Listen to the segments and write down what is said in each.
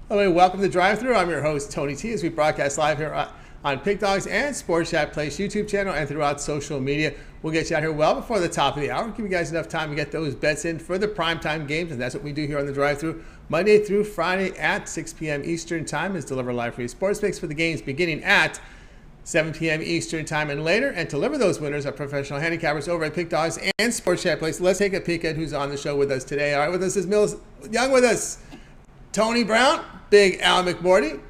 Hello and welcome to Drive Thru. I'm your host, Tony T, as we broadcast live here on Pig Dogs and Sports Chat Place YouTube channel and throughout social media. We'll get you out here well before the top of the hour. Give you guys enough time to get those bets in for the primetime games, and that's what we do here on the Drive Thru. Monday through Friday at 6 p.m. Eastern Time is deliver live free sports picks for the games beginning at 7 p.m. Eastern Time and later, and deliver those winners are professional handicappers over at Pig Dogs and Sports Chat Place. Let's take a peek at who's on the show with us today. All right, with us is Millz Young with us. Tony Brown, Big Al McMordie,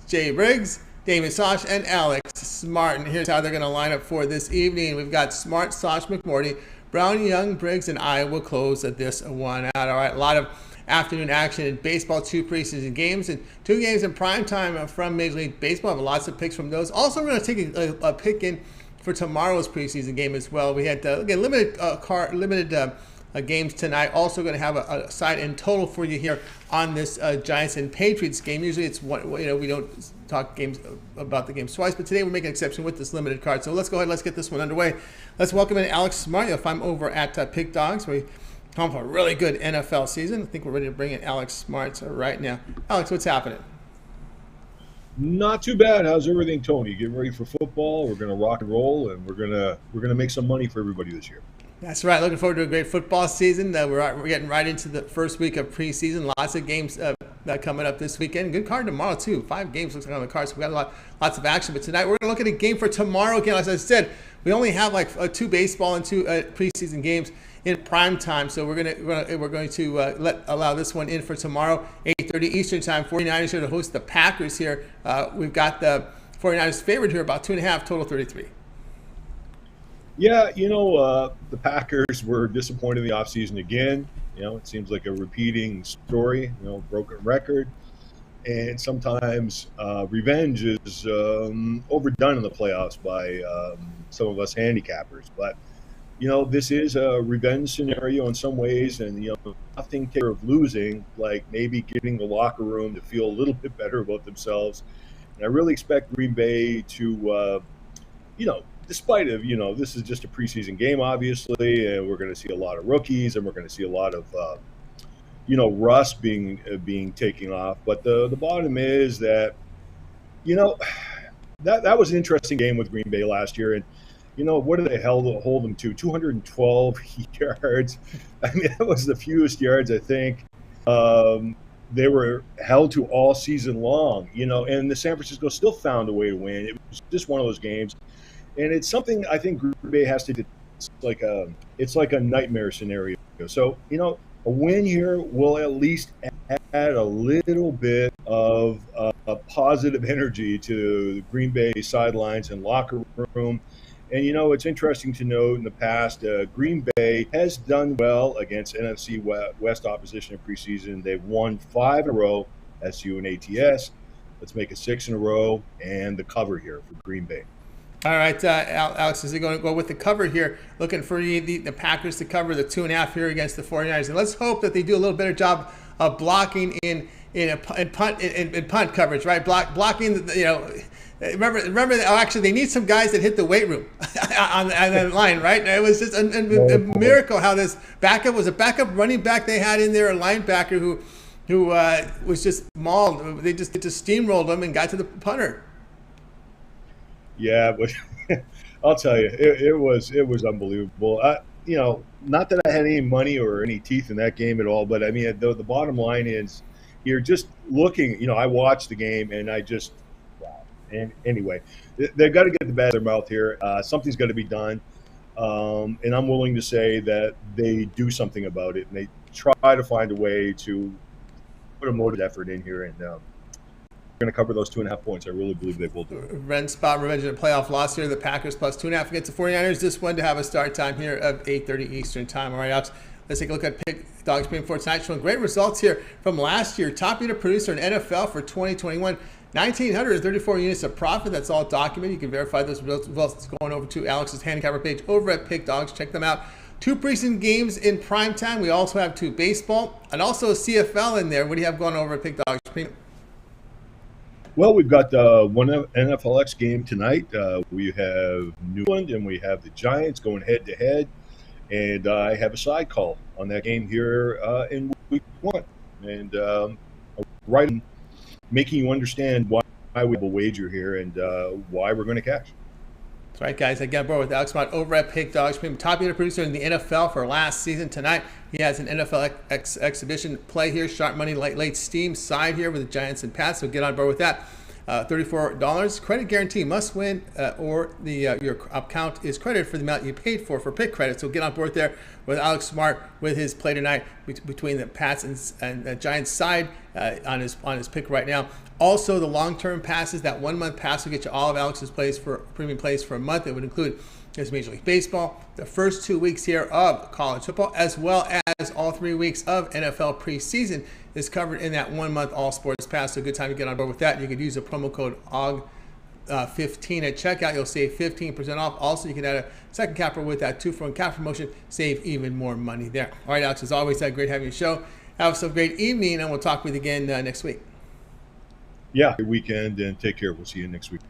Jay Briggs, Damian Sosh, and Alex Smart. And here's how they're going to line up for this evening. We've got Smart, Sosh, McMordie, Brown, Young, Briggs, and I will close this one out. All right, a lot of afternoon action in baseball, 2 preseason games, and 2 games in prime time from Major League Baseball. I have lots of picks from those. Also, we're going to take a pick in for tomorrow's preseason game as well. We had, again, limited games tonight. Also going to have a side in total for you here on this Giants and Patriots game. Usually it's one, we don't talk games about the games twice, but today we're making an exception with this limited card. So let's go ahead, let's get this one underway. Let's welcome in Alex Smart. If I'm over at Pig Dogs, we come for a really good NFL season. I think we're ready to bring in Alex Smart right now. Alex, what's happening? Not too bad. How's everything, Tony? Getting ready for football. We're gonna rock and roll, and we're gonna make some money for everybody this year. That's right. Looking forward to a great football season. We're getting right into the first week of preseason. Lots of games coming up this weekend. Good card tomorrow, too. 5 games looks like on the card, so we got lots of action. But tonight, we're going to look at a game for tomorrow. Again, as I said, we only have like 2 baseball and 2 preseason games in prime time. So we're going to allow this one in for tomorrow, 8:30 Eastern Time. 49ers here to host the Packers here. We've got the 49ers favored here, about 2.5, total 33. Yeah, the Packers were disappointed in the offseason again. It seems like a repeating story, broken record. And sometimes revenge is overdone in the playoffs by some of us handicappers. But, this is a revenge scenario in some ways. And, nothing care of losing, like maybe getting the locker room to feel a little bit better about themselves. And I really expect Green Bay to, despite of, this is just a preseason game, obviously, and we're going to see a lot of rookies, and we're going to see a lot of, rust being taken off. But the bottom is that, that was an interesting game with Green Bay last year, and what did they hold them to? 212 yards. I mean, that was the fewest yards I think they were held to all season long. And the San Francisco still found a way to win. It was just one of those games. And it's something I think Green Bay has to do. It's like a nightmare scenario. So, a win here will at least add a little bit of positive energy to the Green Bay sidelines and locker room. And, it's interesting to note in the past, Green Bay has done well against NFC West opposition in preseason. They've won 5 in a row, SU and ATS. Let's make it 6 in a row and the cover here for Green Bay. All right, Alex, is going to go with the cover here, looking for the Packers to cover the 2.5 here against the 49ers. And let's hope that they do a little better job of blocking in punt coverage, right? Blocking, remember. Actually, they need some guys that hit the weight room on that line, right? It was just a miracle how this backup was a backup running back they had in there, a linebacker who was just mauled. They just steamrolled him and got to the punter. Yeah, but I'll tell you, it was unbelievable. Not that I had any money or any teeth in that game at all, but I mean, the bottom line is, you're just looking. I watched the game and I just, wow. And anyway, they've got to get the bad of their mouth here. Something's got to be done, and I'm willing to say that they do something about it and they try to find a way to put a motive effort in here and. Going to cover those 2.5 points. I really believe they will do it. Revenge in a playoff loss here. The Packers plus 2.5 against the 49ers. This one to have a start time here of 8:30 Eastern Time. All right, Alex, let's take a look at Pig Dogs Premium for tonight. Showing great results here from last year. Top unit producer in NFL for 2021. 1,934 units of profit. That's all documented. You can verify those results going over to Alex's handicapper page over at Pig Dogs. Check them out. 2 preseason games in prime time. We also have 2 baseball and also a CFL in there. What do you have going over at Pig Dogs Premium? Well, we've got one NFLX game tonight. We have New England and we have the Giants going head-to-head. And I have a side call on that game here in week 1. And right making you understand why we have a wager here and why we're going to cash. That's right, guys. I get aboard with Alex Mott over at Pick Dogs. Top unit producer in the NFL for last season. Tonight, he has an NFL exhibition play here. Sharp money, late steam side here with the Giants and Pats. So get on board with that. $34. Credit guarantee, must win or your account is credited for the amount you paid for pick credit. So get on board there with Alex Smart with his play tonight between the Pats and Giants side on his pick right now. Also, the long-term passes, that 1 month pass will get you all of Alex's premium plays for a month. It would include his Major League Baseball, the first 2 weeks here of college football, as well as all 3 weeks of NFL preseason is covered in that 1 month all sports pass. So good time to get on board with that. You could use the promo code OG15 at checkout. You'll save 15% off. Also, you can add a second capper with that 2-for-1 cap promotion. Save even more money there. All right, Alex, as always, great having you show. Have a great evening, and we'll talk with you again next week. Yeah, good weekend, and take care. We'll see you next week.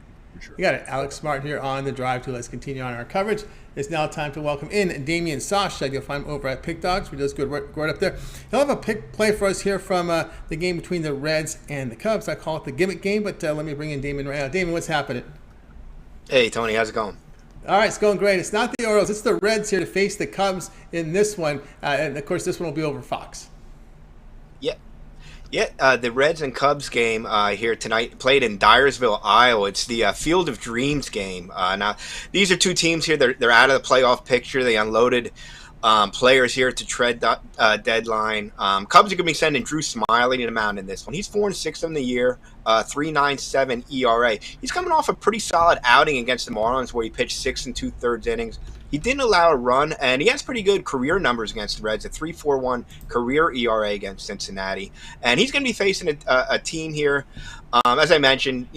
Sure. You got it. Alex Smart here on the drive to. Let's continue on our coverage. It's now time to welcome in Damian Sosh. You'll find him over at Pick Dogs. We does good work right up there. He'll have a pick play for us here from the game between the Reds and the Cubs. I call it the gimmick game, but let me bring in Damian right now. Damian, what's happening? Hey, Tony. How's it going? All right, it's going great. It's not the Orioles. It's the Reds here to face the Cubs in this one. And, of course, this one will be over Fox. Yeah, the Reds and Cubs game here tonight played in Dyersville, Iowa. It's the Field of Dreams game. Now, these are two teams here. They're out of the playoff picture. They unloaded players here to trade deadline. Cubs are going to be sending Drew Smiley to the mound in this one. He's 4-6 in the year, 3.97 ERA. He's coming off a pretty solid outing against the Marlins where he pitched 6 2/3 innings. He didn't allow a run, and he has pretty good career numbers against the Reds, a 3.41 career ERA against Cincinnati. And he's going to be facing a team here. As I mentioned,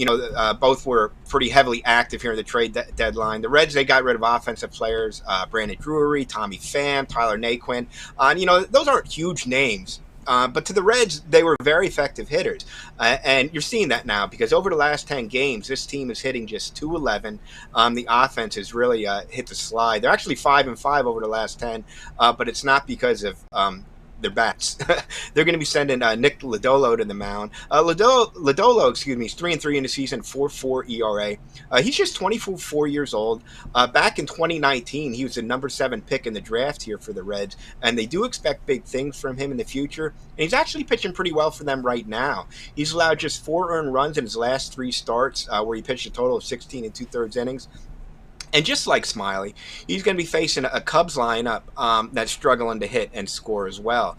both were pretty heavily active here in the trade deadline. The Reds, they got rid of offensive players, Brandon Drury, Tommy Pham, Tyler Naquin. Those aren't huge names. But to the Reds, they were very effective hitters. And you're seeing that now because over the last 10 games, this team is hitting just .211. The offense has really hit the slide. They're actually 5-5 over the last 10, but it's not because of their bats. They're going to be sending Nick Lodolo to the mound. Lodolo, is 3-3 in the season, 4.4 ERA. He's just 24 years old. Back in 2019, he was the number 7 pick in the draft here for the Reds, and they do expect big things from him in the future. And he's actually pitching pretty well for them right now. He's allowed just 4 earned runs in his last 3 starts, where he pitched a total of 16 2/3 innings. And just like Smiley, he's going to be facing a Cubs lineup that's struggling to hit and score as well.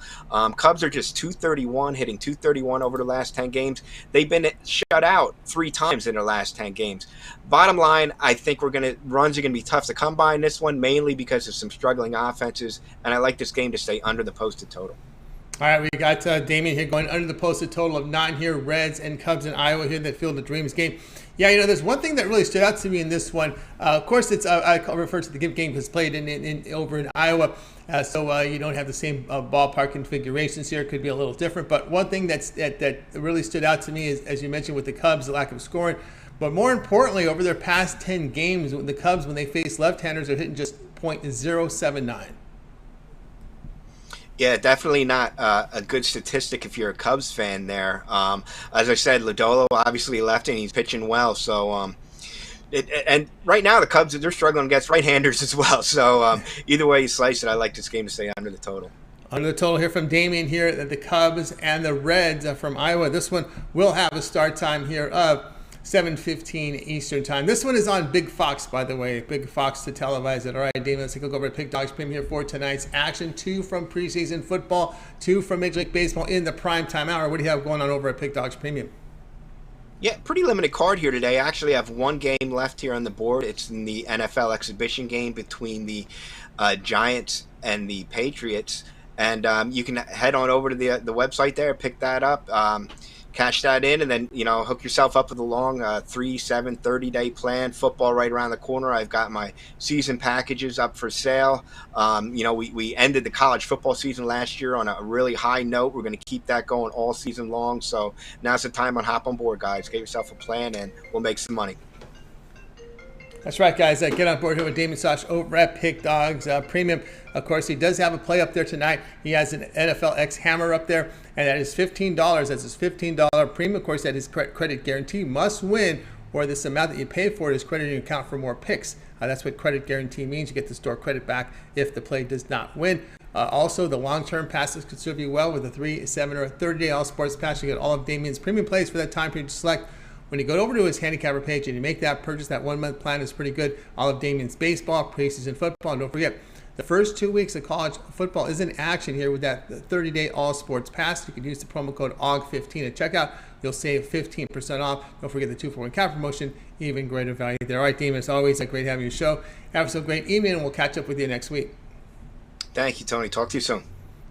Cubs are just .231, hitting .231 over the last 10 games. They've been shut out 3 times in their last 10 games. Bottom line, I think runs are going to be tough to come by in this one, mainly because of some struggling offenses. And I like this game to stay under the posted total. All right, we got Damian here going under the posted total of 9 here. Reds and Cubs in Iowa here in that Field of Dreams game. Yeah, there's one thing that really stood out to me in this one. Of course, it's I refer to the game because it's played over in Iowa, so you don't have the same ballpark configurations here. It could be a little different. But one thing that really stood out to me is, as you mentioned, with the Cubs, the lack of scoring. But more importantly, over their past 10 games, the Cubs, when they face left-handers, are hitting just .079. Yeah, definitely not a good statistic if you're a Cubs fan there. As I said, Lodolo obviously left and he's pitching well. So, and right now the Cubs, they're struggling against right-handers as well. So either way you slice it, I like this game to stay under the total. Under the total here from Damian here at the Cubs and the Reds from Iowa. This one will have a start time here of 7:15 Eastern time. This one is on Big Fox, by the way. Big Fox to televise it. All right, David, let's take a look over at Pick Dogs Premium here for tonight's action. 2 from preseason football, 2 from Major League Baseball in the prime time hour. What do you have going on over at Pick Dogs Premium? Yeah, pretty limited card here today. I actually have one game left here on the board. It's in the NFL exhibition game between the Giants and the Patriots. And you can head on over to the website there, pick that up. Cash that in, and then hook yourself up with a long 3, 7, 30-day plan. Football right around the corner. I've got my season packages up for sale. We ended the college football season last year on a really high note. We're going to keep that going all season long. So now's the time to hop on board, guys. Get yourself a plan, and we'll make some money. That's right, guys. Get on board here with Damian Sosh over at Pick Dogs Premium. Of course, he does have a play up there tonight. He has an NFL X Hammer up there, and that is $15. That's his $15 premium. Of course, that is credit guarantee. Must win, or this amount that you pay for it is credited in your account for more picks. That's what credit guarantee means. You get the store credit back if the play does not win. Also, the long-term passes could serve you well with a 3, 7, or a 30-day all-sports pass. You get all of Damian's premium plays for that time period to select. When you go over to his handicapper page and you make that purchase, that 1 month plan is pretty good. All of Damian's baseball, preseason football, and don't forget, the first 2 weeks of college football is in action here with that 30-day all sports pass. You can use the promo code AUG15 at checkout. You'll save 15% off. Don't forget the 2-for-1 cap promotion, even greater value there. All right, Damian, as always, great having you show. Have some great evening, and we'll catch up with you next week. Thank you, Tony. Talk to you soon.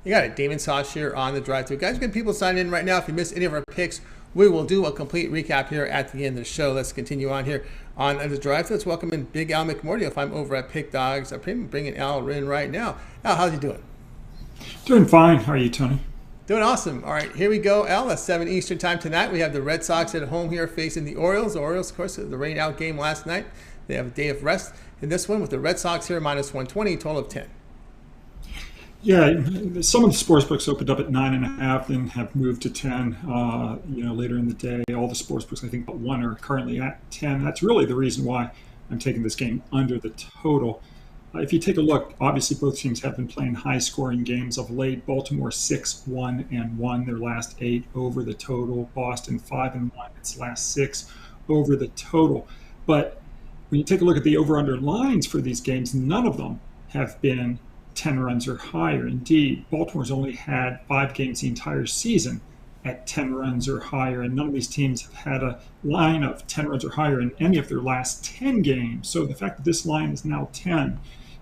You got it. Damian Sosh here on the drive-thru. Guys, get people signed in right now. If you missed any of our picks, we will do a complete recap here at the end of the show. Let's continue on here on the drive. Let's welcome in Big Al McMordie. If I'm over at Pick Dogs, I'm bringing Al in right now. Al, how's he doing? Doing fine. How are you, Tony? Doing awesome. All right, here we go, Al. That's 7 Eastern time tonight. We have the Red Sox at home here facing the Orioles. The Orioles, of course, the rain-out game last night. They have a day of rest in this one with the Red Sox here minus 120, total of 10. Yeah, some of the sports books opened up at 9.5, then have moved to 10. Later in the day, all the sports books, I think, but one are currently at 10. That's really the reason why I'm taking this game under the total. If you take a look, obviously both teams have been playing high-scoring games of late. Baltimore 6-1-1, their last 8 over the total. Boston 5-1, its last 6 over the total. But when you take a look at the over-under lines for these games, none of them have been 10 runs or higher. Indeed, Baltimore's only had 5 games the entire season at 10 runs or higher, and none of these teams have had a line of 10 runs or higher in any of their last 10 games. So the fact that this line is now 10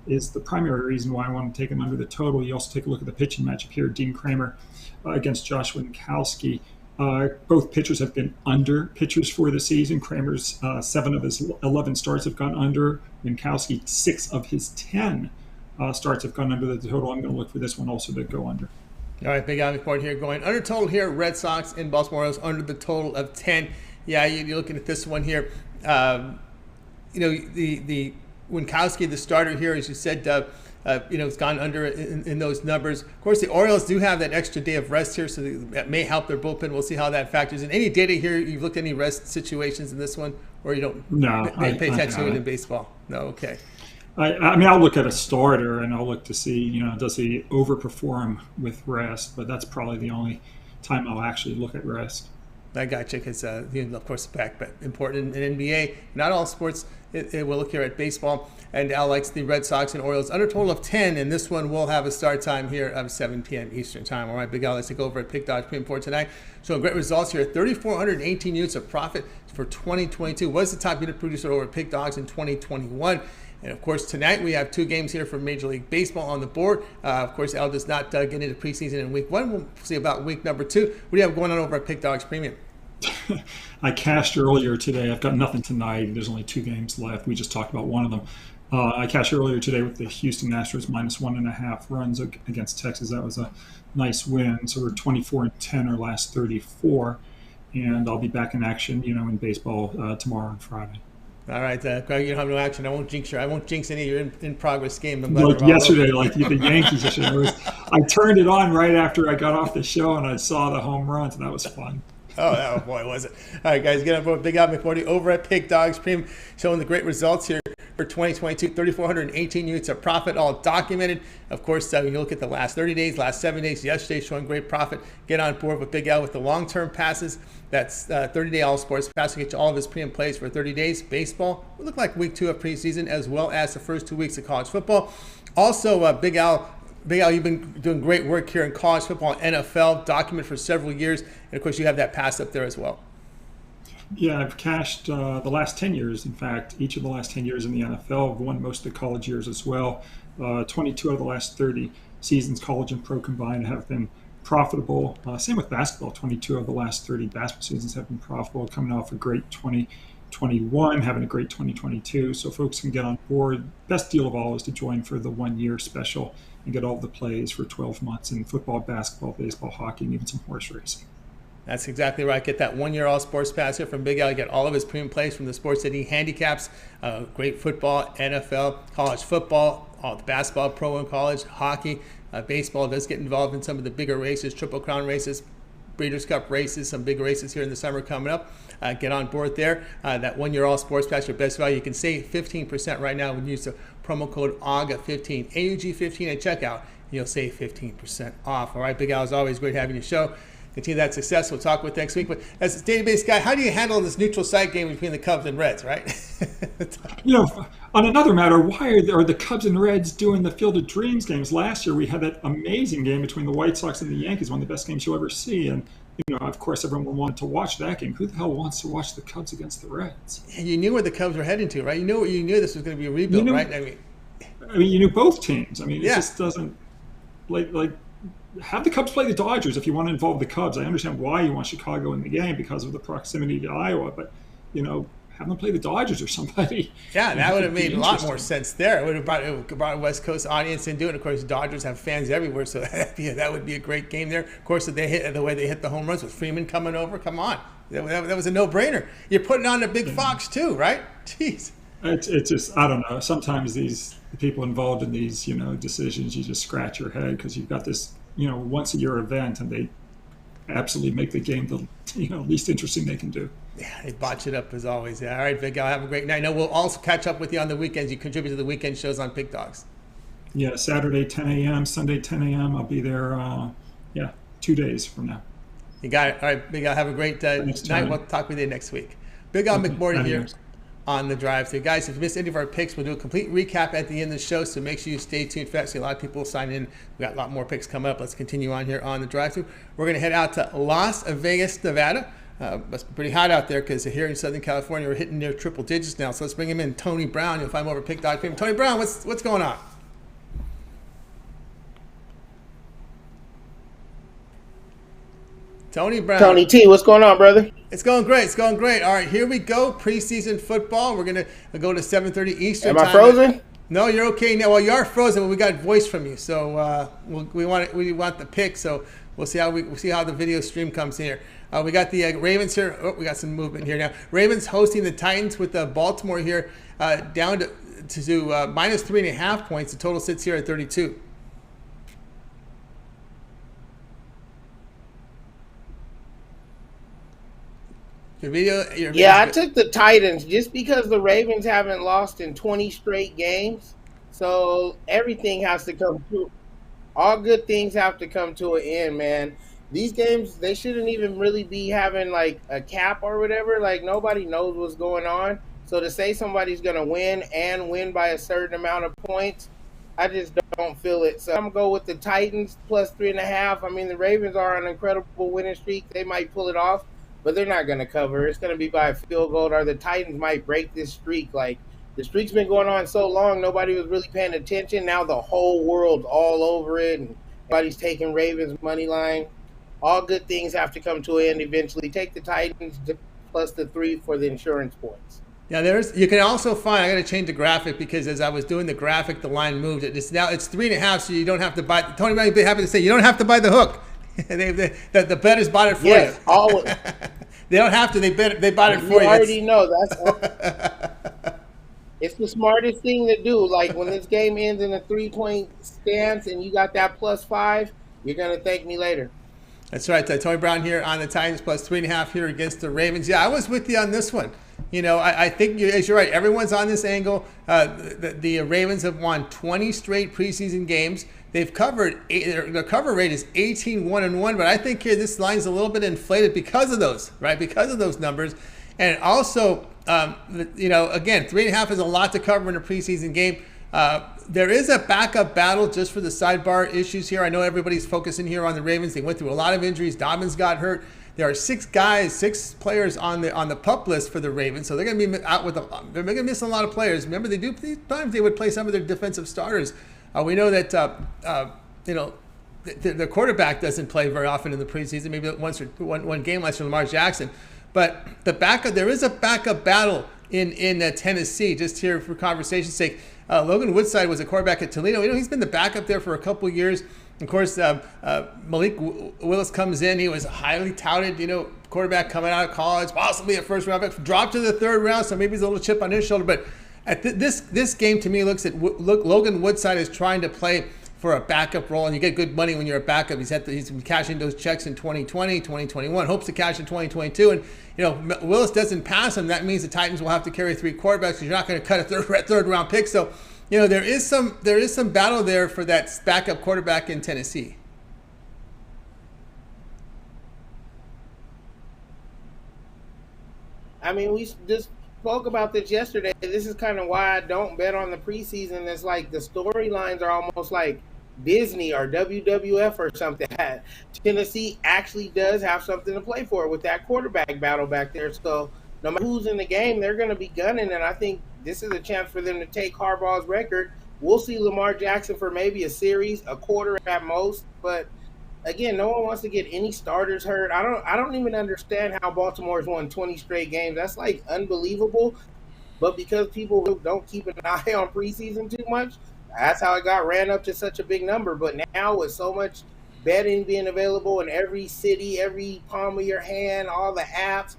is the primary reason why I want to take them under the total. You also take a look at the pitching matchup here. Dean Kramer against Joshua Winkowski. Both pitchers have been under pitchers for the season. Kramer's 7 of his 11 starts have gone under. Winkowski, 6 of his 10 starts have gone under the total. I'm going to look for this one also to go under. All right, Big Al McMordie here going under total here. Red Sox in Baltimore Orioles under the total of 10. Yeah, you're looking at this one here. The Winkowski, the starter here, as you said, it's gone under in those numbers. Of course, the Orioles do have that extra day of rest here, so that may help their bullpen. We'll see how that factors in. Any data here? You've looked at any rest situations in this one, or you don't pay attention to it in baseball? No, okay. I mean, I'll look at a starter and I'll look to see, does he overperform with rest? But that's probably the only time I'll actually look at rest. I got you, because of course, back, but important in NBA. Not all sports. We'll look here at baseball, and Al likes the Red Sox and Orioles under total of 10, and this one will have a start time here of 7 p.m. Eastern time. All right, Big Al, let's take over at Pick Dogs Premium for tonight. So great results here. 3,418 units of profit for 2022. Was the top unit producer over at Pick Dogs in 2021. And, of course, tonight we have 2 games here for Major League Baseball on the board. Of course, Al does not get into preseason in week 1. We'll see about week number 2. What do you have going on over at Pick Dogs Premium? I cashed earlier today. I've got nothing tonight. There's only 2 games left. We just talked about one of them. I cashed earlier today with the Houston Astros minus 1.5 runs against Texas. That was a nice win. So we're 24-10 our last 34. And I'll be back in action, in baseball tomorrow and Friday. All right, Greg, you don't have no action. I won't jinx any of your in-progress game. Like yesterday, like the Yankees yesterday. I turned it on right after I got off the show, and I saw the home runs, and that was fun. Oh, boy, was it. All right, guys, get on board Big Al McMordie over at Pick Dogs Premium, showing the great results here for 2022. 3,418 units of profit, all documented. Of course, when you look at the last 30 days, last 7 days, yesterday, showing great profit. Get on board with Big Al with the long-term passes. That's 30-day all-sports pass to get you all of his premium plays for 30 days. Baseball will look like week 2 of preseason, as well as the first 2 weeks of college football. Also, Big Al, you've been doing great work here in college football and NFL, documented for several years. And, of course, you have that pass up there as well. Yeah, I've cashed the last 10 years. In fact, each of the last 10 years in the NFL. I've won most of the college years as well. 22 out of the last 30 seasons, college and pro combined, have been profitable. Same with basketball. 22 of the last 30 basketball seasons have been profitable, coming off a great 2021, having a great 2022. So folks can get on board. Best deal of all is to join for the 1-year special and get all the plays for 12 months in football, basketball, baseball, hockey, and even some horse racing. That's exactly right. Get that 1 year all sports pass here from Big Al. Get all of his premium plays from the sports that he handicaps. Great football, NFL, college football, all the basketball, pro and college, hockey, baseball does get involved in some of the bigger races, Triple Crown races, Breeders' Cup races, some big races here in the summer coming up. Get on board there. That 1 year all sports pass, your best value. You can save 15% right now when you use the promo code AUGA15, AUG15 at checkout. You'll save 15% off. All right, Big Al, as always, great having you show. Continue that success. We'll talk with next week. But as a database guy, how do you handle this neutral site game between the Cubs and Reds, right? On another matter, why are the Cubs and Reds doing the Field of Dreams games? Last year, we had that amazing game between the White Sox and the Yankees, one of the best games you'll ever see. And, of course, everyone wanted to watch that game. Who the hell wants to watch the Cubs against the Reds? Yeah, you knew where the Cubs were heading to, right? You knew this was going to be a rebuild, right? I mean, you knew both teams. I mean, it just doesn't like have the Cubs play the Dodgers if you want to involve the Cubs. I understand why you want Chicago in the game because of the proximity to Iowa, but have them play the Dodgers or somebody. Yeah, that would have made a lot more sense there. It would have brought a West Coast audience into it. Of course, Dodgers have fans everywhere, so that would be a great game there. Of course, the way they hit the home runs with Freeman coming over. Come on, that was a no-brainer. You're putting on a big Fox too, right? Jeez. It's just, I don't know. Sometimes the people involved in these decisions, you just scratch your head because you've got this once a year event, and they absolutely make the game the least interesting they can do. Yeah, they botch it up as always. Yeah. All right, Vic, have a great night. We'll also catch up with you on the weekends. You contribute to the weekend shows on Pig Dogs. Yeah, Saturday 10 a.m., Sunday 10 a.m. I'll be there. 2 days from now. You got it. All right, Big Al, have a great night. We'll talk with you next week. Big Al McMordie here on the drive-thru. Guys, if you missed any of our picks, we'll do a complete recap at the end of the show, so make sure you stay tuned for that. See a lot of people sign in. We got a lot more picks coming up. Let's continue on here on the drive-thru. We're going to head out to Las Vegas, Nevada. Must be pretty hot out there because here in Southern California, we're hitting near triple digits now. So let's bring him in, Tony Brown. You'll find him over at Pick Dog Fame. Tony Brown, what's going on? Tony Brown. Tony T, what's going on, brother? It's going great. It's going great. All right, here we go. Preseason football. We're going to go to 7:30 Eastern time. Am I frozen? No, you're okay now. Well, you are frozen, but we got voice from you. So we want the pick. So we'll see how the video stream comes here. We got the Ravens here. Oh, we got some movement here now. Ravens hosting the Titans with Baltimore here down to minus 3.5 points. The total sits here at 32. I took the Titans just because the Ravens haven't lost in 20 straight games. So everything has to come to, all good things have to come to an end, man. These games, they shouldn't even really be having like a cap or whatever. Like nobody knows what's going on. So to say somebody's going to win and win by a certain amount of points, I just don't feel it. So I'm going to go with the Titans plus 3.5. I mean, the Ravens are on an incredible winning streak. They might pull it off, but they're not going to cover. It's going to be by a field goal, or the Titans might break this streak. Like, the streak's been going on so long, nobody was really paying attention. Now the whole world's all over it, and everybody's taking Ravens money line. All good things have to come to an end eventually. Take the Titans plus the 3 for the insurance points. Yeah, you can also find, I got to change the graphic because as I was doing the graphic, the line moved. Now it's 3.5, so you don't have to buy. Tony might be happy to say you don't have to buy the hook. The bettors bought it for you. Yes, always. They don't have to. They bought it for you. You already know that's. It's the smartest thing to do. Like when this game ends in a 3-point stance and you got that plus 5, you're gonna thank me later. That's right. Tony Brown here on the Titans plus 3.5 here against the Ravens. Yeah, I was with you on this one. I think you're right. Everyone's on this angle. The Ravens have won 20 straight preseason games. They've covered, their cover rate is 18-1-1, but I think here this line's a little bit inflated because of those, right? Because of those numbers. And also, again, 3.5 is a lot to cover in a preseason game. There is a backup battle just for the sidebar issues here. I know everybody's focusing here on the Ravens. They went through a lot of injuries. Dobbins got hurt. There are 6 players on the PUP list for the Ravens, so they're going to be out with they're going to miss a lot of players. Remember, sometimes they would play some of their defensive starters. We know that the quarterback doesn't play very often in the preseason. Maybe one game last year, Lamar Jackson. But there is a backup battle in Tennessee. Just here for conversation's sake, Logan Woodside was a quarterback at Toledo. He's been the backup there for a couple years. Of course, Malik Willis comes in. He was highly touted, quarterback coming out of college, possibly a first-round pick, dropped to the third round, so maybe he's a little chip on his shoulder. But at this game, to me, Logan Woodside is trying to play for a backup role, and you get good money when you're a backup. He's been cashing those checks in 2020, 2021, hopes to cash in 2022. And, Willis doesn't pass him. That means the Titans will have to carry 3 quarterbacks because you're not going to cut a third-round pick. So, there is some battle there for that backup quarterback in Tennessee. I mean, we just spoke about this yesterday. This is kind of why I don't bet on the preseason. It's like the storylines are almost like Disney or WWF or something. Tennessee actually does have something to play for with that quarterback battle back there. So no matter who's in the game, they're going to be gunning, and I think this is a chance for them to take Harbaugh's record. We'll see Lamar Jackson for maybe a series, a quarter at most, but again, no one wants to get any starters hurt. I don't even understand how Baltimore's won 20 straight games. That's like unbelievable. But because people don't keep an eye on preseason too much, that's how it got ran up to such a big number. But now with so much betting being available in every city, every palm of your hand, all the apps,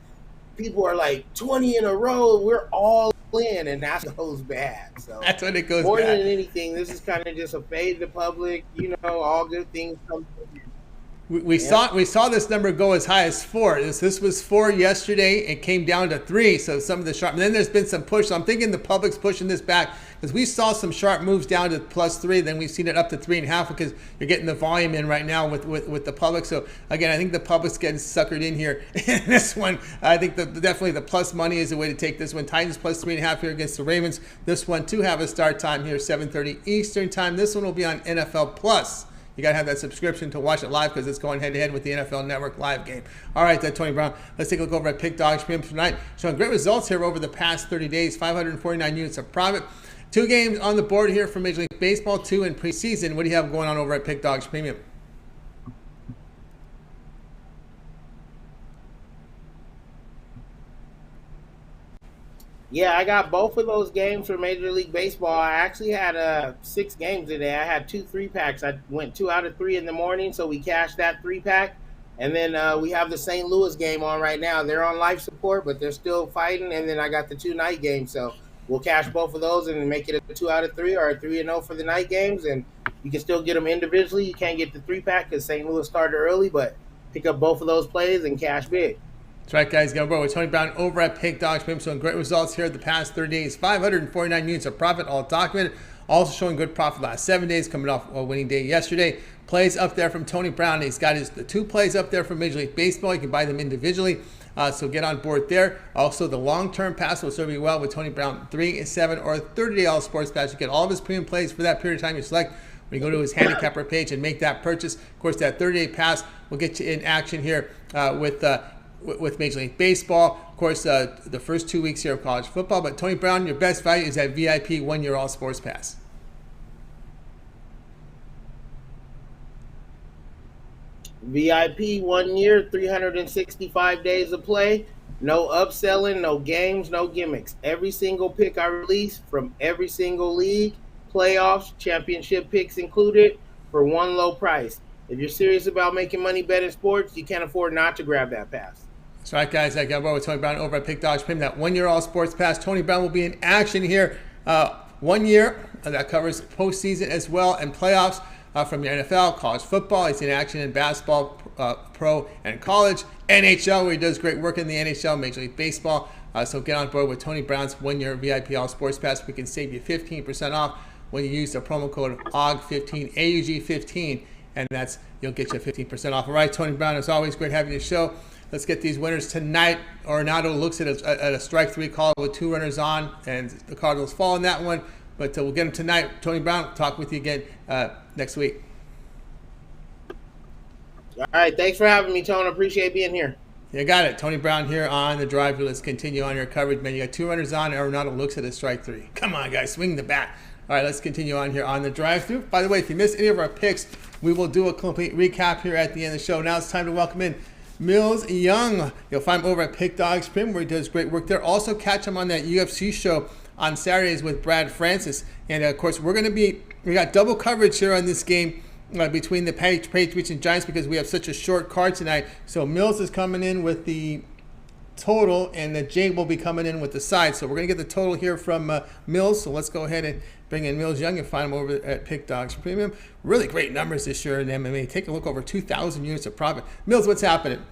people are like 20 in a row. We're all in, and that goes bad. So that's when it goes more bad. than anything, this is kind of just a fade to public. All good things come from it. We saw this number go as high as 4. This was 4 yesterday. It came down to 3. So some of the sharp. And then there's been some push. So I'm thinking the public's pushing this back because we saw some sharp moves down to +3. Then we've seen it up to 3.5 because you're getting the volume in right now with the public. So again, I think the public's getting suckered in here. In this one, I think definitely the plus money is the way to take this one. Titans +3.5 here against the Ravens. This one too have a start time here, 7:30 Eastern time. This one will be on NFL Plus. You got to have that subscription to watch it live because it's going head-to-head with the NFL Network live game. All right, Tony Brown. Let's take a look over at Pick Dogs Premium tonight. Showing great results here over the past 30 days. 549 units of profit. 2 games on the board here for Major League Baseball, 2 in preseason. What do you have going on over at Pick Dogs Premium? Yeah, I got both of those games for Major League Baseball. I actually had 6 games today. I had 2 3-packs. I went 2 out of 3 in the morning, so we cashed that 3-pack. And then we have the St. Louis game on right now. They're on life support, but they're still fighting. And then I got the 2 night games. So we'll cash both of those and make it a 2 out of 3 or a 3-0 for the night games. And you can still get them individually. You can't get the 3-pack because St. Louis started early, but pick up both of those plays and cash big. That's right, guys. Go with Tony Brown over at Pick Dogs Premium. Showing great results here the past 30 days. 549 units of profit, all documented. Also showing good profit last 7 days, coming off a winning day yesterday. Plays up there from Tony Brown. He's got the 2 plays up there from Major League Baseball. You can buy them individually. So get on board there. Also, the long-term pass will serve you well with Tony Brown 3, 7, or 30-day all sports pass. You get all of his premium plays for that period of time you select. When you go to his handicapper page and make that purchase, of course, that 30-day pass will get you in action here with Major League Baseball. Of course, the first 2 weeks here of college football. But Tony Brown, your best value is that VIP 1-year all sports pass. VIP 1 year, 365 days of play. No upselling, no games, no gimmicks. Every single pick I release from every single league, playoffs, championship picks included, for one low price. If you're serious about making money betting sports, you can't afford not to grab that pass. That's right, guys. I got with Tony Brown over at Pick Dogs Premium. That 1-year all sports pass. Tony Brown will be in action here 1 year. That covers postseason as well and playoffs from your NFL, college football. He's in action in basketball, pro, and college. NHL, where he does great work in the NHL, Major League Baseball. So get on board with Tony Brown's 1-year VIP all sports pass. We can save you 15% off when you use the promo code AUG15, AUG15. And you'll get you 15% off. All right, Tony Brown, as always, great having you show. Let's get these winners tonight. Arenado looks at a strike 3 call with 2 runners on, and the Cardinals fall in that one. But we'll get them tonight. Tony Brown, talk with you again next week. All right, thanks for having me, Tony. Appreciate being here. You got it. Tony Brown here on the drive. Let's continue on your coverage, man. You got 2 runners on. Arenado looks at a strike 3. Come on, guys, swing the bat. All right, let's continue on here on the drive-thru. By the way, if you missed any of our picks, we will do a complete recap here at the end of the show. Now it's time to welcome in Millz Young. You'll find him over at Pick Dogs Premium, where he does great work there. Also catch him on that UFC show on Saturdays with Brad Francis. And of course, we got double coverage here on this game between the Patriots and Giants because we have such a short card tonight. So Millz is coming in with the total, and then Jake will be coming in with the side. So we're going to get the total here from Millz. So let's go ahead and bring in Millz Young and find him over at Pick Dogs Premium. Really great numbers this year in MMA. Take a look, over 2,000 units of profit. Millz, what's happening?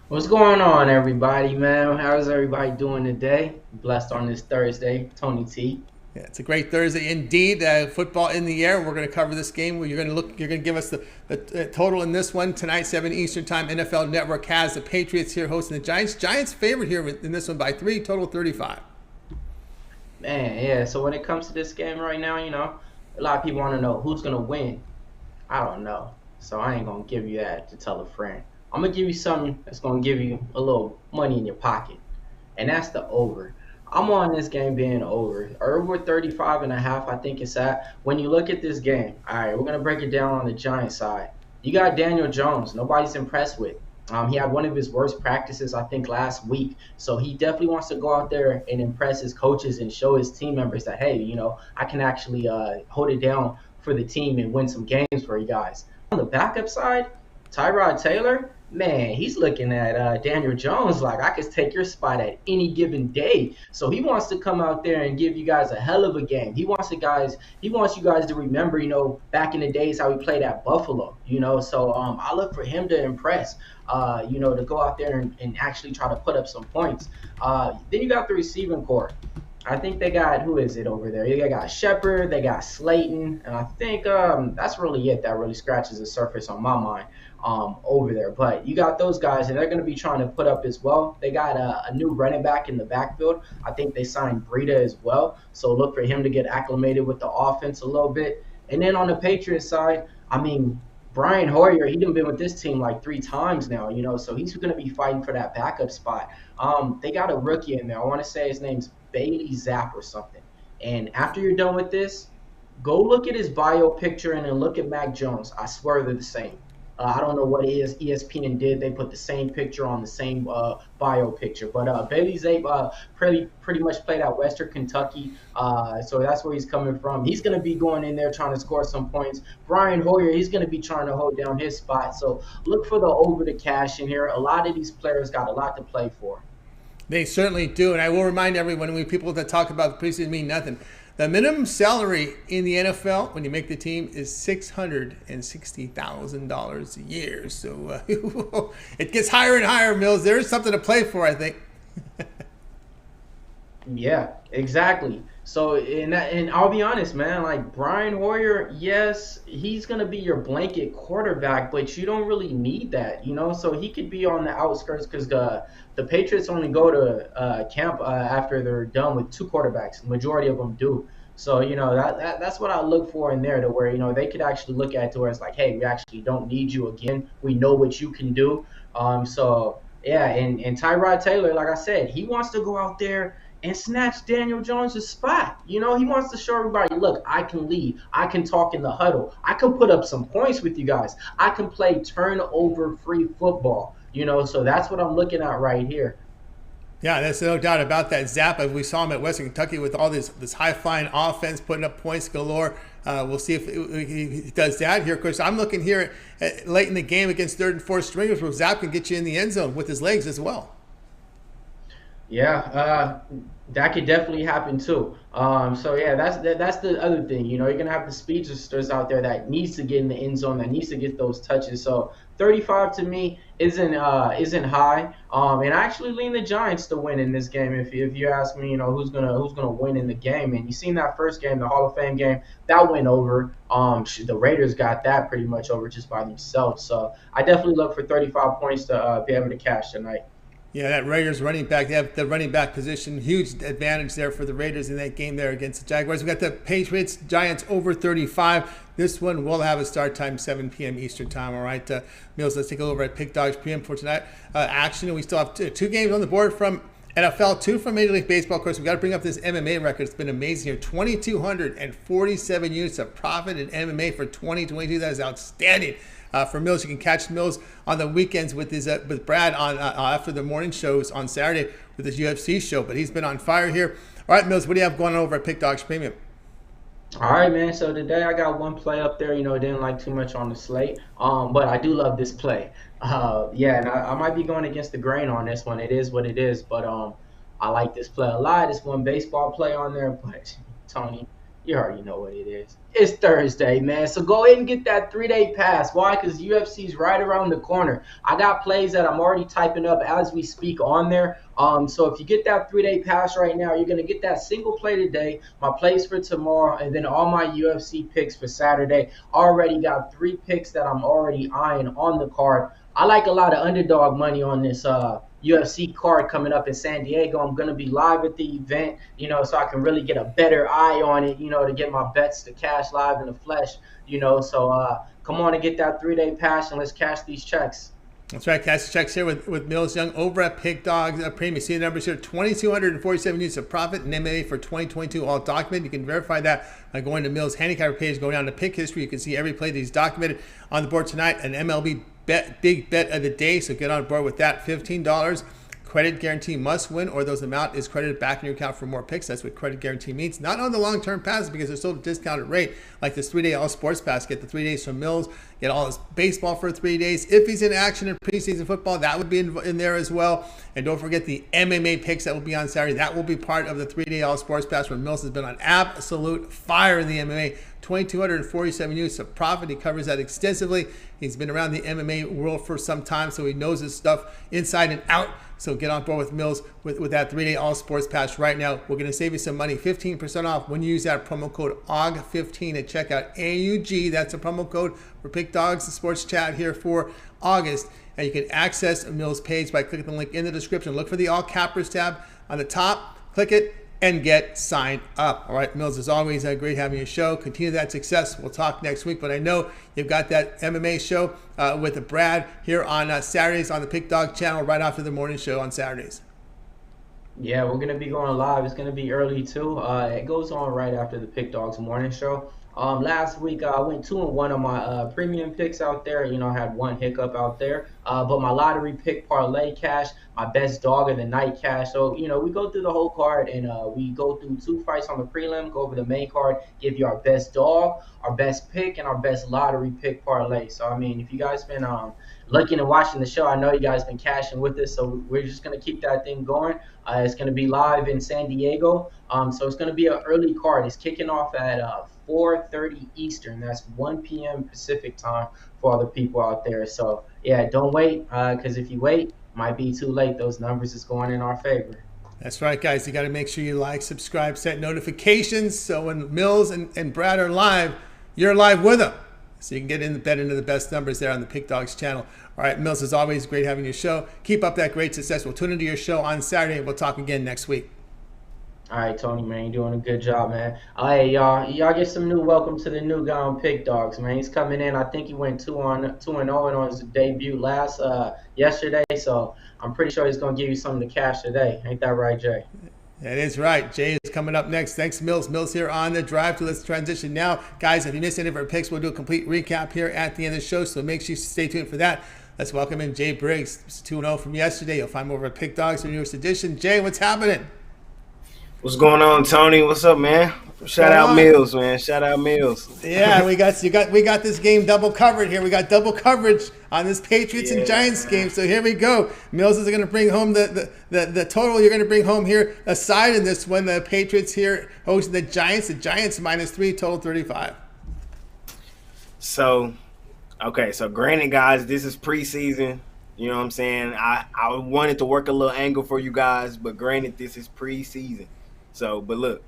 What's going on, everybody, man? How's everybody doing today? Blessed on this Thursday, Tony T. Yeah, it's a great Thursday indeed. Football in the air. We're going to cover this game. You're going to give us the total in this one tonight, 7 Eastern Time. NFL Network has the Patriots here hosting the Giants. Giants favored here in this one by 3, total 35. Man, yeah. So when it comes to this game right now, a lot of people want to know who's going to win. I don't know. So I ain't going to give you that to tell a friend. I'm going to give you something that's going to give you a little money in your pocket, and that's the over. I'm on this game being over. Over 35.5, I think it's at. When you look at this game, all right, we're going to break it down on the Giants side. You got Daniel Jones. Nobody's impressed with. He had one of his worst practices, I think, last week. So he definitely wants to go out there and impress his coaches and show his team members that, hey, I can actually hold it down for the team and win some games for you guys. On the backup side, Tyrod Taylor, man, he's looking at Daniel Jones like, I could take your spot at any given day. So he wants to come out there and give you guys a hell of a game. He wants you guys to remember, back in the days how he played at Buffalo, So I look for him to impress, to go out there and actually try to put up some points. Then you got the receiving core. I think they got, who is it over there? They got Shepard, they got Slayton, and I think that's really it that really scratches the surface on my mind over there. But you got those guys, and they're going to be trying to put up as well. They got a new running back in the backfield. I think they signed Breida as well, so look for him to get acclimated with the offense a little bit. And then on the Patriots side, Brian Hoyer, he's been with this team like 3 times now, so he's going to be fighting for that backup spot. They got a rookie in there. I want to say his name's Bailey Zapp or something. And after you're done with this, go look at his bio picture and then look at Mac Jones. I swear they're the same. I don't know what it is ESPN did. They put the same picture on the same bio picture. But Bailey Zapp pretty much played at Western Kentucky, so that's where he's coming from. He's going to be going in there trying to score some points. Brian Hoyer, he's going to be trying to hold down his spot. So look for the over to cash in here. A lot of these players got a lot to play for. They certainly do. And I will remind everyone, when people that talk about the preseason mean nothing, the minimum salary in the NFL when you make the team is $660,000 a year. So it gets higher and higher, Millz. There is something to play for, I think. Yeah, exactly. So, and I'll be honest, man, like Brian Hoyer, yes, he's going to be your blanket quarterback, but you don't really need that, So he could be on the outskirts because the Patriots only go to camp after they're done with 2 quarterbacks. The majority of them do. So, that's what I look for in there, to where, they could actually look at it to where it's like, hey, we actually don't need you again. We know what you can do. So, yeah, and Tyrod Taylor, like I said, he wants to go out there and snatch Daniel Jones' spot. He wants to show everybody, look, I can lead. I can talk in the huddle. I can put up some points with you guys. I can play turnover-free football. So that's what I'm looking at right here. Yeah, there's no doubt about that. Zapp, we saw him at Western Kentucky with all this high-flying offense, putting up points galore. We'll see if he does that here. Of course, I'm looking here late in the game against 3rd and 4th stringers where Zapp can get you in the end zone with his legs as well. Yeah, that could definitely happen too. So yeah, that's the other thing. You're gonna have the speedsters out there that needs to get in the end zone, that needs to get those touches. So 35 to me isn't high. And I actually lean the Giants to win in this game. If you ask me, who's gonna win in the game, and you seen that first game, the Hall of Fame game, that went over. The Raiders got that pretty much over just by themselves. So I definitely look for 35 points to be able to cash tonight. Yeah, that Raiders running back, they have the running back position. Huge advantage there for the Raiders in that game there against the Jaguars. We've got the Patriots-Giants over 35. This one will have a start time, 7 p.m. Eastern time. All right, Millz, let's take a look over at Pick Dogs PM for tonight. Action, and we still have two games on the board from NFL, 2 from Major League Baseball. Of course, we've got to bring up this MMA record. It's been amazing here. 2,247 units of profit in MMA for 2022. That is outstanding. For Millz, you can catch Millz on the weekends with Brad on after the morning shows on Saturday with his UFC show. But he's been on fire here. All right, Millz, what do you have going on over at Pick Dogs Premium? All right, man. So today I got one play up there. Didn't like too much on the slate. But I do love this play. Yeah, and I might be going against the grain on this one. It is what it is. But I like this play a lot. It's one baseball play on there, but Tony, you already know what it is. It's Thursday, man. So go ahead and get that 3-day pass. Why? Because UFC's right around the corner. I got plays that I'm already typing up as we speak on there. So if you get that 3-day pass right now, you're gonna get that single play today, my plays for tomorrow, and then all my UFC picks for Saturday. Already got 3 picks that I'm already eyeing on the card. I like a lot of underdog money on this UFC card coming up in San Diego. I'm going to be live at the event, so I can really get a better eye on it, to get my bets to cash live in the flesh, So come on and get that 3-day pass and let's cash these checks. That's right. Cash the checks here with Millz Young over at Pick Dogs Premium. See the numbers here: 2,247 units of profit in MMA for 2022, all documented. You can verify that by going to Millz Handicapper page, going down to pick history. You can see every play that he's documented on the board tonight. An MLB big bet of the day, so get on board with that. $15. Credit guarantee must win, or those amount is credited back in your account for more picks. That's what credit guarantee means. Not on the long-term pass because they're still at a discounted rate, like this 3-day all sports pass. Get the 3 days from Millz. Get all his baseball for 3 days. If he's in action in preseason football, that would be in there as well. And don't forget the MMA picks that will be on Saturday. That will be part of the 3-day all sports pass, where Millz has been on absolute fire in the MMA. 2,247 units of profit. He covers that extensively. He's been around the MMA world for some time, so he knows his stuff inside and out. So get on board with Millz with that 3-day all sports pass right now. We're going to save you some money, 15% off when you use that promo code AUG15 at checkout. AUG, that's a promo code for Pick Dogs and Sports Chat here for August. And you can access Millz page by clicking the link in the description. Look for the All Cappers tab on the top. Click it and get signed up. All right, Millz, as always, great having your show. Continue that success. We'll talk next week, but I know you've got that MMA show with Brad here on Saturdays on the Pick Dog channel right after the morning show on Saturdays. Yeah, we're going to be going live. It's going to be early, too. It goes on right after the Pick Dogs morning show. Last week, I went 2-1 on my premium picks out there. I had one hiccup out there. But my lottery pick parlay cash, my best dog of the night cash. So, we go through the whole card and we go through 2 fights on the prelim, go over the main card, give you our best dog, our best pick, and our best lottery pick parlay. So, if you guys been looking and watching the show, I know you guys been cashing with us. So we're just going to keep that thing going. It's going to be live in San Diego. So it's going to be an early card. It's kicking off at 4:30 Eastern. That's 1 p.m. Pacific time for other people out there. So, yeah, don't wait because if you wait, it might be too late. Those numbers is going in our favor. That's right, guys. You got to make sure you like, subscribe, set notifications. So when Millz and Brad are live, you're live with them. So you can get into the best numbers there on the Pick Dogs channel. All right, Millz, as always, great having your show. Keep up that great success. We'll tune into your show on Saturday, and we'll talk again next week. All right, Tony, man, you're doing a good job, man. Hey, y'all get some new welcome to the new guy on Pick Dogs, man. He's coming in. I think he went 2-0 on his debut yesterday. So I'm pretty sure he's gonna give you something to cash today. Ain't that right, Jay? That is right. Jay is coming up next. Thanks, Millz. Millz here on the drive to Let's transition now. Guys, if you missed any of our picks, we'll do a complete recap here at the end of the show, so make sure you stay tuned for that. Let's welcome in Jay Briggs. It's 2-0 from yesterday. You'll find him over at Pick Dogs, the newest edition. Jay, what's happening? What's going on, Tony? What's up, man? Shout out Millz, man. Shout out Millz. Yeah, we got this game double covered here. We got double coverage on this Patriots and Giants game. So here we go. Millz is going to bring home the total you're going to bring home here aside in this one. The Patriots here hosting the Giants. The Giants -3, total 35. So granted, guys, this is preseason. You know what I'm saying? I wanted to work a little angle for you guys, but granted, this is preseason. So, but look,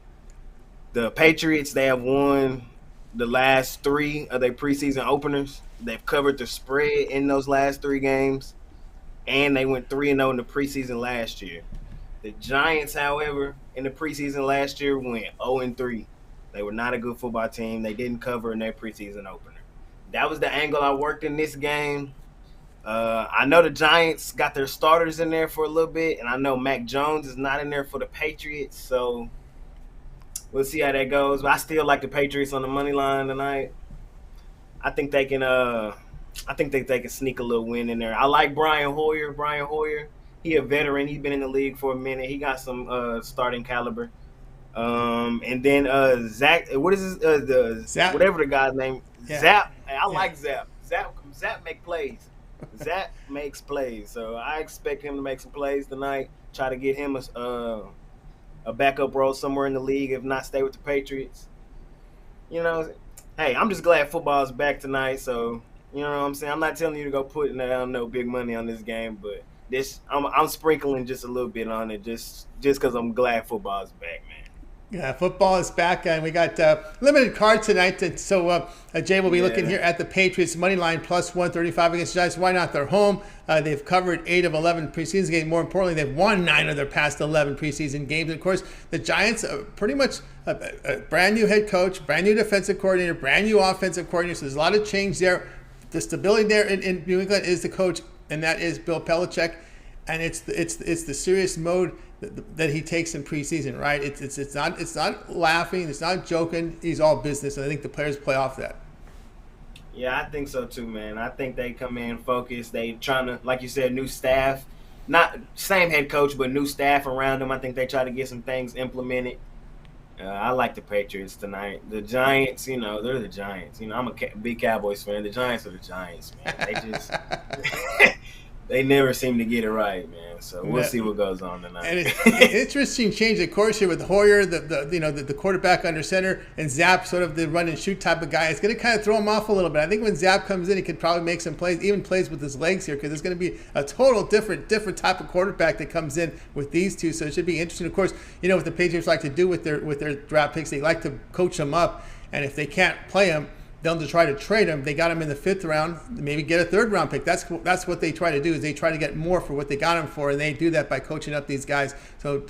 the Patriots, they have won the last 3 of their preseason openers. They've covered the spread in those last 3 games, and they went 3-0 in the preseason last year. The Giants, however, in the preseason last year went 0-3. They were not a good football team. They didn't cover in their preseason opener. That was the angle I worked in this game. I know the Giants got their starters in there for a little bit, and I know Mac Jones is not in there for the Patriots, so we'll see how that goes. But I still like the Patriots on the money line tonight. I think they can sneak a little win in there. I like Brian Hoyer. He a veteran. He's been in the league for a minute. He got some starting caliber. And then Zach, what is his, the Zap. whatever the guy's name? Yeah. Zap. I like Zap. Zap make plays. Zap makes plays. So I expect him to make some plays tonight. Try to get him a backup role somewhere in the league. If not, stay with the Patriots. You know, hey, I'm just glad football is back tonight. So you know what I'm saying. I'm not telling you to go put no big money on this game, but I'm sprinkling just a little bit on it, just because I'm glad football is back, man. Yeah, football is back, and we got limited card tonight. So Jay will be looking here at the Patriots money line plus 135 against the Giants. Why not? They're home. They've covered 8 of 11 preseason games. More importantly, they've won 9 of their past 11 preseason games. And of course, the Giants are pretty much a brand new head coach, brand new defensive coordinator, brand new offensive coordinator. So there's a lot of change there. The stability there in New England is the coach, and that is Bill Belichick. And it's the serious mode that he takes in preseason, right? It's not laughing, it's not joking. He's all business, and I think the players play off that. Yeah, I think so too, man. I think they come in focused. They trying to, like you said, new staff, not same head coach, but new staff around them. I think they try to get some things implemented. I like the Patriots tonight. The Giants, they're the Giants. I'm a big Cowboys fan. The Giants are the Giants, man. They just they never seem to get it right, man. So we'll see what goes on tonight. And it's an interesting change of course here with Hoyer, the quarterback under center, and Zapp, sort of the run and shoot type of guy. It's going to kind of throw him off a little bit. I think when Zapp comes in, he could probably make some plays, even plays with his legs here, because it's going to be a total different type of quarterback that comes in with these two. So it should be interesting. Of course, what the Patriots like to do with their draft picks, they like to coach them up, and if they can't play them, they'll just try to trade him. They got him in the 5th round, maybe get a 3rd round pick. That's what they try to do, is they try to get more for what they got him for, and they do that by coaching up these guys. So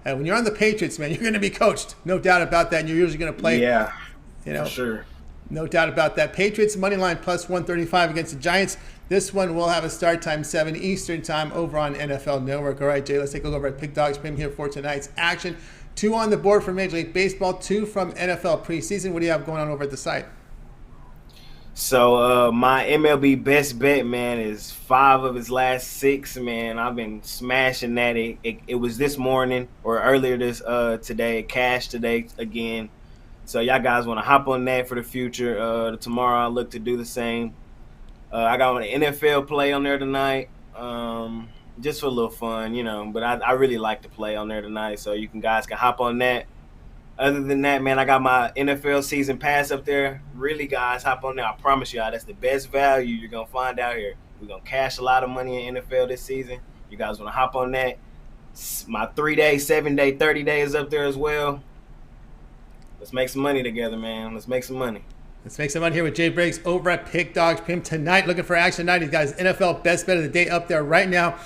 when you're on the Patriots, man, you're going to be coached, no doubt about that. And you're usually going to play. Yeah, for sure. No doubt about that. Patriots money line plus 135 against the Giants. This one will have a start time 7 Eastern time over on NFL Network. All right, Jay, let's take a look over at Pick Dogs Premium here for tonight's action. 2 on the board from Major League Baseball, 2 from NFL preseason. What do you have going on over at the site? So my MLB best bet, man, is 5 of his last 6, man. I've been smashing that. It was this morning or earlier today. It cashed today again. So y'all guys want to hop on that for the future. Tomorrow I'll look to do the same. I got an NFL play on there tonight, just for a little fun, But I really like to play on there tonight, so you guys can hop on that. Other than that, man, I got my NFL season pass up there. Really, guys, hop on there. I promise y'all, that's the best value you're going to find out here. We're going to cash a lot of money in NFL this season. You guys want to hop on that. My 3-day, 7-day, 30-day is up there as well. Let's make some money together, man. Let's make some money. Let's make some money here with Jay Briggs over at Pick Dogs Premium tonight. Looking for action tonight. He's got his NFL best bet of the day up there right now.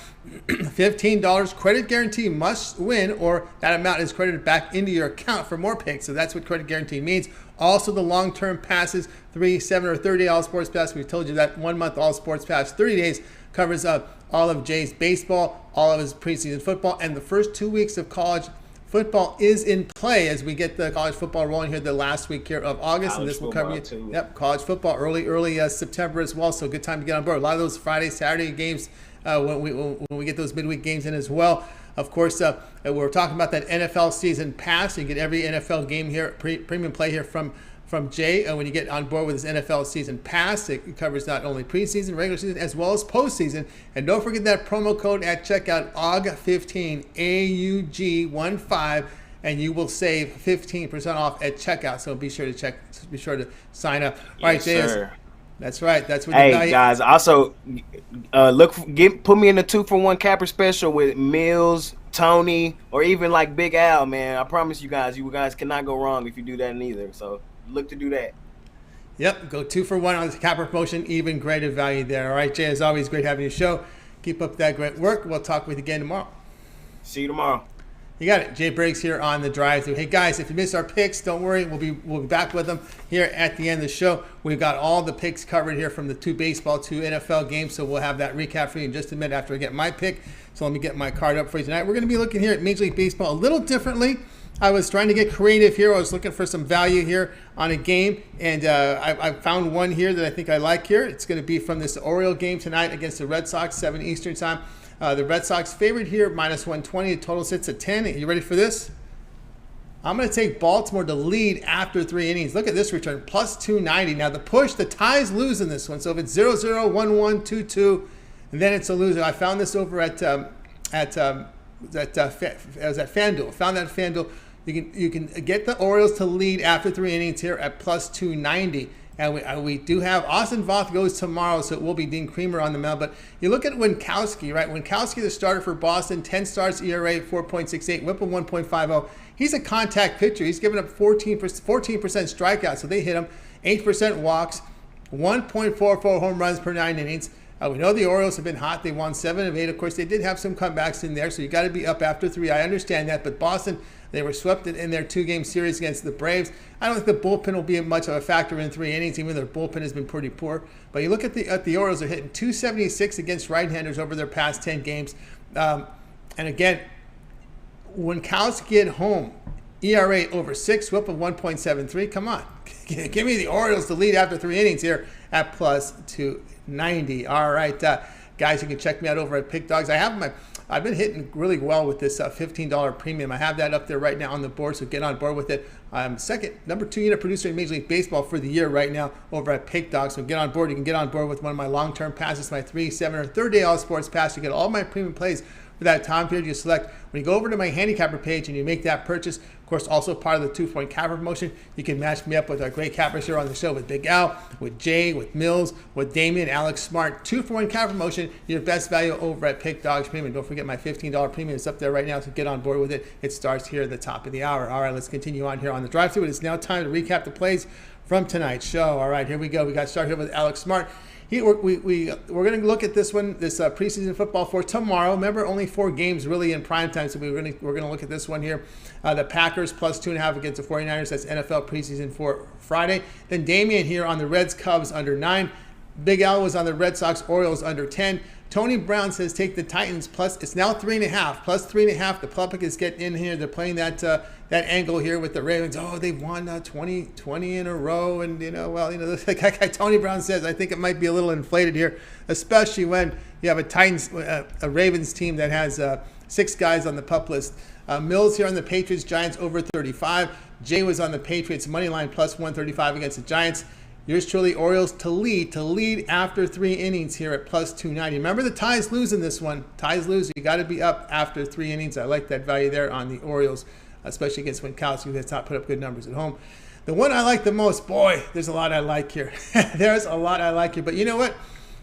$15 credit guarantee, must win, or that amount is credited back into your account for more picks. So that's what credit guarantee means. Also, the long-term passes, 3, 7, or 30-day all sports pass. We told you that 1 month all sports pass, 30 days covers up all of Jay's baseball, all of his preseason football, and the first 2 weeks of college football is in play as we get the college football rolling here the last week here of August, and this will cover you. Too. Yep, college football early September as well. So good time to get on board. A lot of those Friday, Saturday games when we get those midweek games in as well. Of course, we're talking about that NFL season pass. You get every NFL game here, premium play here from Jay. When you get on board with his NFL season pass, it covers not only preseason, regular season, as well as postseason. And don't forget that promo code at checkout, AUG15, AUG15, and you will save 15% off at checkout. So be sure to sign up. All right, Jay. Sir. That's right. That's what. Hey guys, also put me in the 2-for-1 capper special with Millz, Tony, or even like Big Al, man. I promise you guys cannot go wrong if you do that neither. So look to do that. Yep, go 2-for-1 on the capper promotion. Even greater value there. All right, Jay. As always, great having you show. Keep up that great work. We'll talk with you again tomorrow. See you tomorrow. You got it. Jay Briggs here on the drive-thru. Hey guys, if you missed our picks, don't worry. We'll be back with them here at the end of the show. We've got all the picks covered here from the 2 baseball, 2 NFL games. So we'll have that recap for you in just a minute after I get my pick. So let me get my card up for you tonight. We're going to be looking here at Major League Baseball a little differently. I was trying to get creative here. I was looking for some value here on a game, and I found one here that I think I like here. It's going to be from this Oriole game tonight against the Red Sox, 7 Eastern time. The Red Sox favored here, minus 120. The total sits at 10. Are you ready for this? I'm going to take Baltimore to lead after 3 innings. Look at this return, plus 290. Now the push, the ties lose in this one. So if it's 0-0, 1-1, 2-2, and then it's a loser. I found this over at FanDuel. Found that at FanDuel. You can get the Orioles to lead after 3 innings here at plus 290. And we do have Austin Voth goes tomorrow, so it will be Dean Creamer on the mound. But you look at Winkowski, right? Winkowski, the starter for Boston, 10 starts, ERA 4.68, WHIP of 1.50. He's a contact pitcher. He's given up 14% strikeouts, so they hit him. 8% walks, 1.44 home runs per 9 innings. We know the Orioles have been hot. They won 7 of 8. Of course, they did have some comebacks in there, so you got to be up after 3. I understand that, but Boston, they were swept in their 2-game series against the Braves. I don't think the bullpen will be much of a factor in 3 innings, even though their bullpen has been pretty poor. But you look at the Orioles, they're hitting 276 against right-handers over their past 10 games. And again, Winkowski at home, ERA over 6, WHIP of 1.73. Come on. Give me the Orioles to lead after 3 innings here at plus 290. All right, guys, you can check me out over at Pick Dogs. I've been hitting really well with this $15 premium. I have that up there right now on the board, so get on board with it. I'm number 2 unit producer in Major League Baseball for the year right now over at Pick Dogs. So get on board. You can get on board with one of my long-term passes, my 3, 7, or 30-day all sports pass. You get all my premium plays for that time period you select. When you go over to my handicapper page and you make that purchase, of course, also part of the 2-point capper promotion, you can match me up with our great cappers here on the show with Big Al, with Jay, with Millz, with Damian, Alex Smart. 2-point capper promotion, your best value over at Pick Dogs Premium. Don't forget my $15 premium is up there right now, so get on board with it. It starts here at the top of the hour. All right, let's continue on here on the drive-thru. It is now time to recap the plays from tonight's show. All right, here we go. We got to start here with Alex Smart. We're going to look at this one, this preseason football for tomorrow. Remember, only 4 games really in prime time, so we're going to look at this one here. The Packers plus 2.5 against the 49ers. That's NFL preseason for Friday. Then Damian here on the Reds Cubs under 9. Big Al was on the Red Sox Orioles under 10. Tony Brown says take the Titans plus. It's now 3.5 plus 3.5. The public is getting in here. They're playing that angle here with the Ravens. Oh, they've won 20 in a row, and like guy Tony Brown says, I think it might be a little inflated here, especially when you have a Ravens team that has 6 guys on the PUP list. Millz here on the Patriots-Giants over 35. Jay was on the Patriots money line plus 135 against the Giants. Yours truly, Orioles to lead after 3 innings here at plus 290. Remember, the ties lose in this one. Ties lose. You got to be up after 3 innings. I like that value there on the Orioles, especially against Winkowski, who has not put up good numbers at home. The one I like the most, boy, there's a lot I like here. There's a lot I like here. But you know what?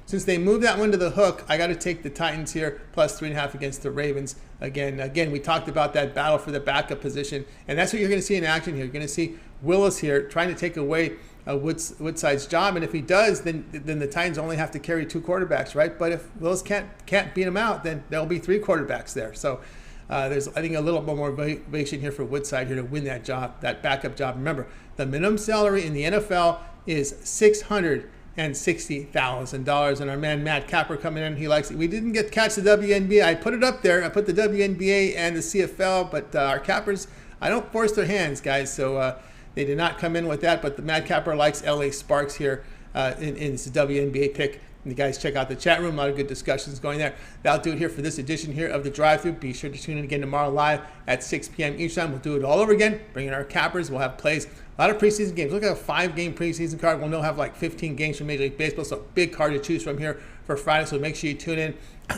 Since they moved that one to the hook, I got to take the Titans here, plus 3.5 against the Ravens. Again, we talked about that battle for the backup position, and that's what you're going to see in action here. You're going to see Willis here trying to take away Woodside's job, and if he does, then the Titans only have to carry 2 quarterbacks, right? But if Willis can't beat him out, then there'll be 3 quarterbacks there. So there's, I think, a little bit more motivation here for Woodside here to win that job, that backup job. Remember, the minimum salary in the NFL is $660,000, and our man Matt Capper coming in, he likes it. We didn't catch the WNBA. I put it up there. I put the WNBA and the CFL, but our Cappers, I don't force their hands, guys. So they did not come in with that, but the Matt Capper likes LA Sparks here in his WNBA pick. And you guys check out the chat room. A lot of good discussions going there. That'll do it here for this edition here of the Drive-Thru. Be sure to tune in again tomorrow live at 6 p.m. each time. We'll do it all over again. Bring in our Cappers. We'll have plays. A lot of preseason games. Look at a 5-game preseason card. We'll now have like 15 games from Major League Baseball. So big card to choose from here for Friday. So make sure you tune in,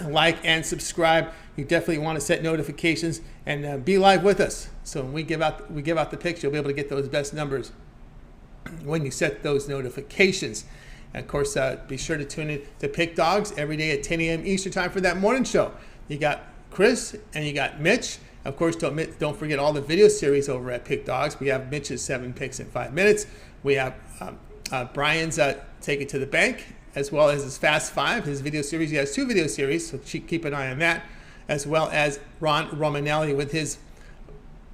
like, and subscribe. You definitely want to set notifications and be live with us. So when we give out the picks, you'll be able to get those best numbers when you set those notifications. And of course, be sure to tune in to Pick Dogs every day at 10 a.m. Eastern time for that morning show. You got Chris and you got Mitch. Of course, don't forget all the video series over at Pick Dogs. We have Mitch's 7 picks in 5 minutes. We have Brian's Take It to the Bank, as well as his Fast 5, his video series. He has 2 video series, so keep an eye on that, as well as Ron Romanelli with his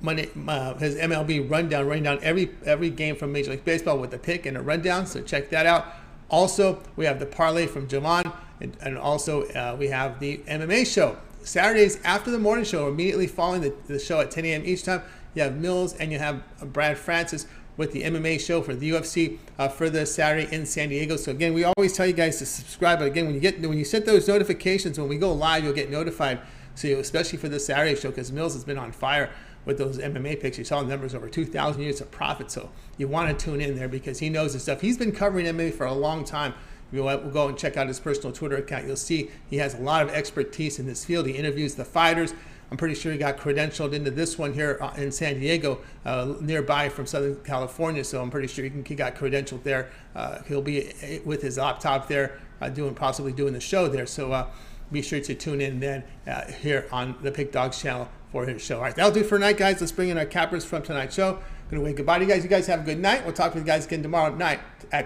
MLB rundown, running down every game from Major League Baseball with a pick and a rundown. So check that out. Also, we have the parlay from Javon, and also we have the MMA show. Saturdays after the morning show, immediately following the show at 10 a.m. each time, you have Millz and you have Brad Francis with the MMA show for the UFC for the Saturday in San Diego. So again, we always tell you guys to subscribe. But again, when you set those notifications, when we go live, you'll get notified. So especially for the Saturday show, because Millz has been on fire with those MMA picks. You saw the numbers, over 2,000 units of profit. So you want to tune in there because he knows his stuff. He's been covering MMA for a long time. We'll go and check out his personal Twitter account. You'll see he has a lot of expertise in this field. He interviews the fighters. I'm pretty sure he got credentialed into this one here in San Diego, nearby from Southern California. So I'm pretty sure he got credentialed there. He'll be with his laptop there, possibly doing the show there. So be sure to tune in then here on the Pick Dogs channel for his show. All right, that'll do for tonight, guys. Let's bring in our cappers from tonight's show. Going to wave goodbye to you guys. You guys have a good night. We'll talk to you guys again tomorrow night